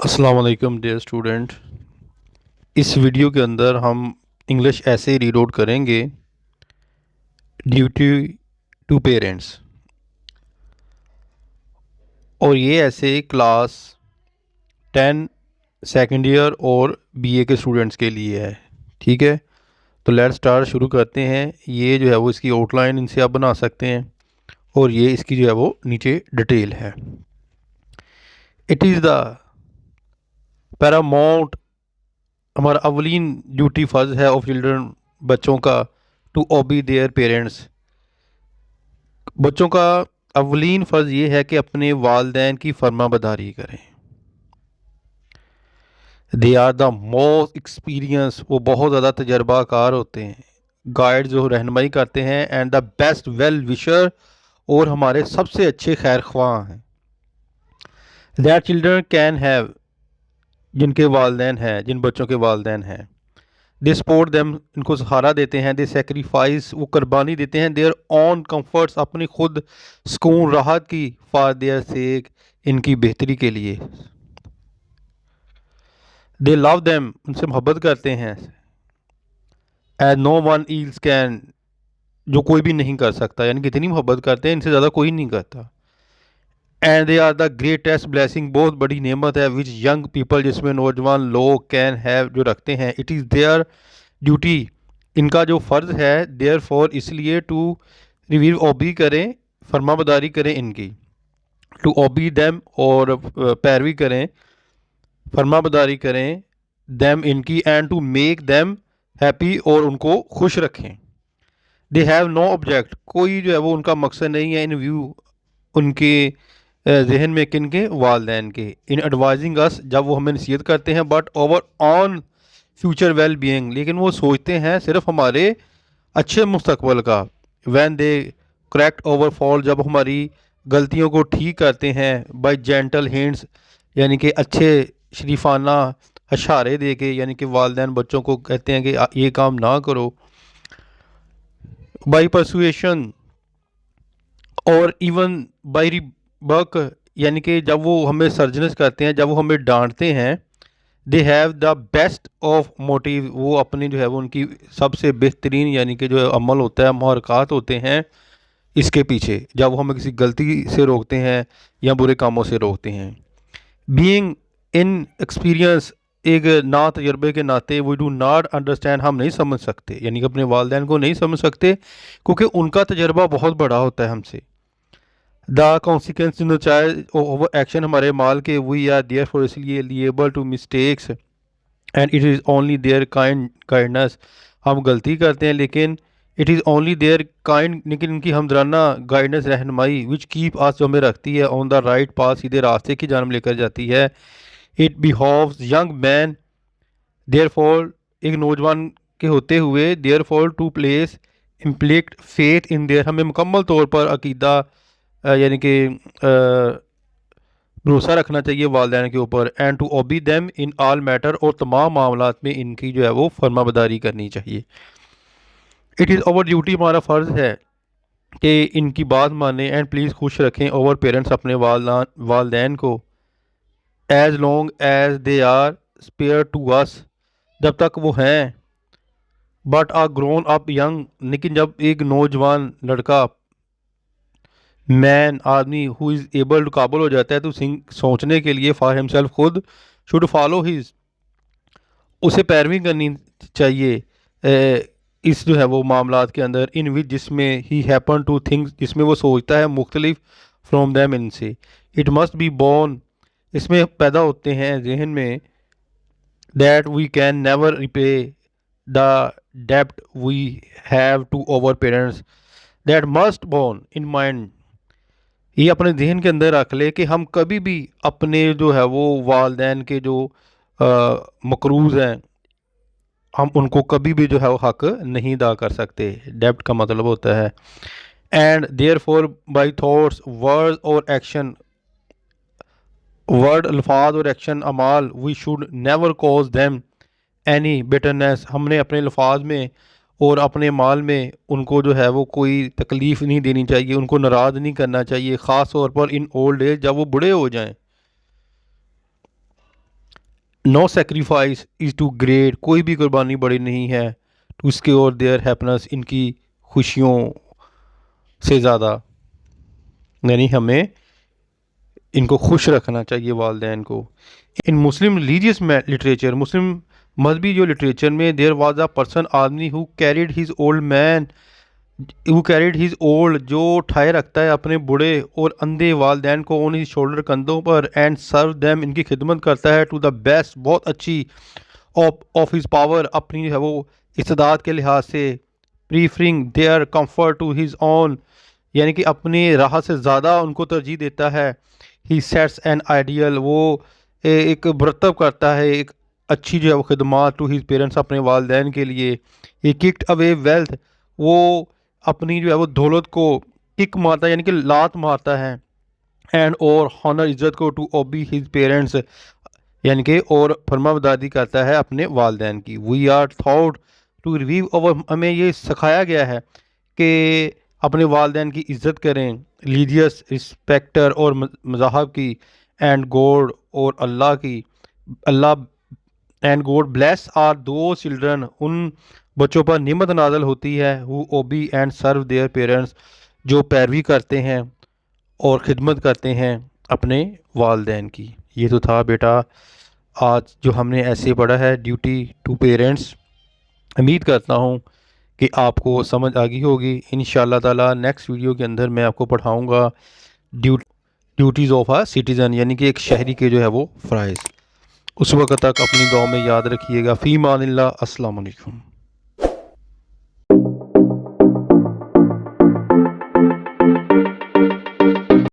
अस्सलाम वालेकुम dear student. इस वीडियो के अंदर हम इंग्लिश ऐसे रीड आउट करेंगे। ड्यूटी टू पेरेंट्स, और ये ऐसे क्लास 10 सेकेंड ईयर और बीए के स्टूडेंट्स के लिए है। ठीक है, तो लेट्स स्टार्ट, शुरू करते हैं। ये जो है वो इसकी आउटलाइन इनसे आप बना सकते हैं, और ये इसकी जो है वो नीचे डिटेल है। इट इज़ द पैरामाउंट, हमारा अवलीन ड्यूटी फ़र्ज है ऑफ चिल्ड्रन, बच्चों का, टू ओबी देयर पेरेंट्स। बच्चों का अवलीन फ़र्ज़ ये है कि अपने वालदैन की फर्माबरदारी करें। They are the most experience, वो बहुत ज़्यादा तजर्बाकार होते हैं। गाइड, जो रहनुमाई करते हैं। And the best well wisher, और हमारे सबसे अच्छे खैर ख्वाह हैं। दैट चिल्ड्रन कैन हैव, जिनके वालदैन हैं, जिन बच्चों के वालदैन हैं। दे सपोर्ट देम, इनको सहारा देते हैं। दे सेक्रीफाइस, वो कुर्बानी देते हैं। देयर ऑन कम्फर्ट्स, अपनी खुद सुकून राहत की। फॉर देयर सेक, इनकी बेहतरी के लिए। दे लव देम, उनसे मोहब्बत करते हैं। As no one else can, जो कोई भी नहीं कर सकता, यानी कि इतनी मोहब्बत करते हैं, इनसे ज़्यादा कोई नहीं करता। And they are the greatest blessing, बहुत बड़ी नेमत है, विच यंग पीपल, जिसमें नौजवान लोग कैन हैव, जो रखते हैं। इट इज़ देयर ड्यूटी, इनका जो फ़र्ज़ है, देयर फॉर, इसलिए, टू रिव्यू, ओबी करें, फरमाबरदारी करें इनकी। टू ओबी दैम, और पैरवी करें, फरमाबरदारी करें, दैम, इनकी। And to make them happy, और उनको खुश रखें। दे हैव नो ऑब्जेक्ट, कोई जो है वो उनका मकसद नहीं है, इन व्यू, उनके जहन में, किन के, वालदैन के। इन एडवाइजिंग अस, जब वो हमें नसीहत करते हैं। But over on future well being, लेकिन वो सोचते हैं सिर्फ हमारे अच्छे मुस्तकबल का। When they correct over fall, जब हमारी गलतियों को ठीक करते हैं। बाय जेंटल हिंट्स, यानी कि अच्छे शरीफाना इशारे दे के, यानी कि वालदैन बच्चों को कहते हैं कि ये काम ना करो। बाई परसुएशन, और इवन बाई रिबक, यानी कि जब वो हमें सर्जनस करते हैं, जब वो हमें डांटते हैं। They have the best of motive, वो अपनी जो है वो उनकी सबसे बेहतरीन, यानी कि जो अमल होता है, महरक़ात होते हैं इसके पीछे, जब वो हमें किसी गलती से रोकते हैं या बुरे कामों से रोकते हैं। बीइंग इन एक्सपीरियंस, एक ना तजर्बे के नाते, वी डू नॉट अंडरस्टैंड, हम नहीं समझ सकते, यानी कि अपने वालदैन को नहीं समझ सकते, क्योंकि उनका तजर्बा बहुत बड़ा होता है हमसे। द कॉन्सिक्वेंस, चाहे ओवर एक्शन, हमारे माल के, वी आर देयर फॉर, इसलिए liable to mistakes, and it is only their kindness, हम गलती करते हैं, लेकिन it is only their kind, लेकिन इनकी हमदराना गाइडेंस, रहनुमाई, विच कीप आस, जो हमें रखती है, ऑन द राइट पाथ, सीधे रास्ते की जानब लेकर जाती है। It behoves young man, therefore, एक नौजवान के होते हुए, therefore to place implicit faith in their, हमें मुकम्मल तौर पर अकीदा, यानी कि भरोसा रखना चाहिए वालदैन के ऊपर। And to obey them in all matter, और तमाम मामलात में इनकी जो है वो फर्माबरदारी करनी चाहिए। इट इज़ ओवर ड्यूटी, हमारा फ़र्ज़ है कि इनकी बात माने। एंड प्लीज़, खुश रखें, ओवर पेरेंट्स, अपने वालदैन को। As long as they are spare to us, जब तक वो हैं। But are grown up young, लेकिन जब एक नौजवान लड़का, मैन, आदमी, हु इज़ एबल टू, काबल हो जाता है, तो सोचने के लिए, फॉर हिमसेल्फ, खुद, शुड फॉलो हिज, उसे पैरवी करनी चाहिए। इस जो है वो मामलात के अंदर, इन विच, जिसमें ही हैपन टू थिंक्स, जिसमें वो सोचता है मुख्तलिफ, फ्रॉम दैम, इनसे। इट मस्ट बी बोर्न, इसमें पैदा होते हैं जहन में। That we can never repay the डेप्ट we have to our parents, that must borne in mind, ये अपने जहन के अंदर रख ले कि हम कभी भी अपने जो है वो वालदैन के जो मकरूज़ हैं, हम उनको कभी भी जो है वो हक नहीं अदा कर सकते। डेब्ट का मतलब होता है। And therefore by thoughts, word और एक्शन, वर्ड, अल्फाज, और एक्शन, अमाल, we should never cause them any bitterness, हमने अपने अल्फाज में और अपने माल में उनको जो है वो कोई तकलीफ़ नहीं देनी चाहिए, उनको नाराज़ नहीं करना चाहिए, ख़ास तौर पर इन ओल्ड एज, जब वो बूढ़े हो जाएं। No sacrifice is too great, कोई भी कुर्बानी बड़ी नहीं है टू सिक्योर देयर हैप्पीनेस, इनकी खुशियों से ज़्यादा, यानी हमें इनको खुश रखना चाहिए वालदैन को। इन मुस्लिम रिलीजियस लिटरेचर, मुस्लिम मजहबी जो लिटरेचर में, देयर वाज अ पर्सन आदमी who carried his old man, who carried his old, जो उठाए रखता है अपने बूढ़े और अंधे वालदैन को ऑन हिज शोल्डर, कंधों पर, एंड सर्व देम, इनकी खिदमत करता है टू द बेस्ट, बहुत अच्छी, ऑफ हिज पावर, अपनी है वो इस्तेदाद के लिहाज से, preferring their comfort to his own, यानी कि अपनी राह से ज़्यादा उनको तरजीह देता है। ही सेट्स एन आइडियल, वो एक मुरतब करता है एक अच्छी जो है वो खिदमात टू हिज पेरेंट्स, अपने वालदैन के लिए। ही किक्ड अवे वेल्थ, वो अपनी जो है वो दौलत को किक मारता है, यानी कि लात मारता है। एंड और हॉनर, इज़्ज़त को, टू ओबी हिज पेरेंट्स, यानी कि और फरमाबरदारी करता है अपने वालदैन की। We are taught to revere our, हमें ये सिखाया गया है कि अपने वालदैन की इज़्ज़त करें, रिलीजियस रिस्पेक्टर और मज़हब की, एंड गॉड और अल्लाह की, Allah and God bless are those children, उन बच्चों पर निमत नाजल होती है, who obey and serve their parents, जो पैरवी करते हैं और ख़िदमत करते हैं अपने वालदैन की। ये तो था बेटा आज जो हमने ऐसे पढ़ा है, ड्यूटी टू पेरेंट्स। उम्मीद करता हूँ कि आपको समझ आ गई होगी। इंशाअल्लाह ताला नेक्स्ट वीडियो के अंदर मैं आपको पढ़ाऊँगा ड्यूटीज़ ऑफ अ सिटीज़न, यानी कि एक शहरी के जो है वो फ़राइज़। उस वक्त तक अपनी दुआ में याद रखिएगा। फ़ी मानिल्लाह, अस्सलाम वालेकुम।